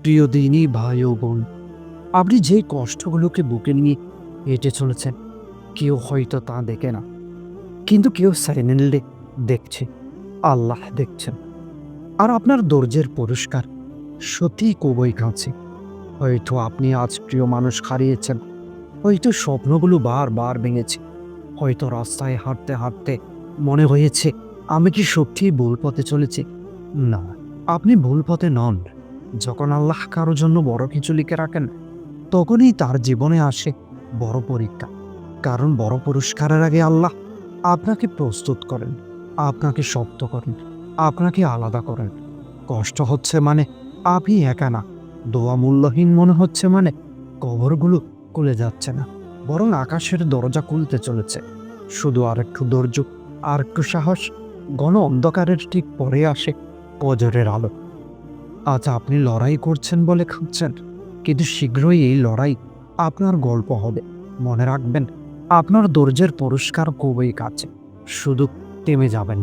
প্রিয় দিনই ভাই ও বোন, আপনি যে কষ্টগুলোকে বুকে নিয়ে হেঁটে চলেছেন, কেউ হয়তো তা দেখে না, কিন্তু কেউ সাইলেন্টলি দেখছে। আল্লাহ দেখছেন। আর আপনার ধৈর্যের পুরস্কার সত্যিই খুবই কাছে। হয়তো আপনি আজ প্রিয় মানুষ হারিয়েছেন, হয়তো স্বপ্নগুলো বারবার ভেঙেছে, হয়তো রাস্তায় হাঁটতে হাঁটতে মনে হয়েছে আমি কি সত্যিই ভুল পথে চলেছি। না, আপনি ভুল পথে নন। যখন আল্লাহ কারো জন্য বড় কিছু লিখে রাখেন, তখনই তার জীবনে আসে বড় পরীক্ষা। কারণ বড় পুরস্কারের আগে আল্লাহ আপনাকে প্রস্তুত করেন, আপনাকে শক্ত করেন, আপনাকে আলাদা করেন। কষ্ট হচ্ছে মানে আপনি একা না, দোয়া মূল্যহীন মনে হচ্ছে মানে কবরগুলো খুলে যাচ্ছে না, বরং আকাশের দরজা খুলতে চলেছে। শুধু আরেকটু ধৈর্য, আর একটু সাহস। ঘন অন্ধকারের ঠিক পরে আসে ফজরের আলো। আজ আপনি লড়াই করছেন বলে খুঁজছেন, কিন্তু শীঘ্রই এই লড়াই আপনার গল্প হবে। মনে রাখবেন, আপনার ধৈর্যের পুরস্কার খুবই কাছে। শুধু থেমে যাবেন।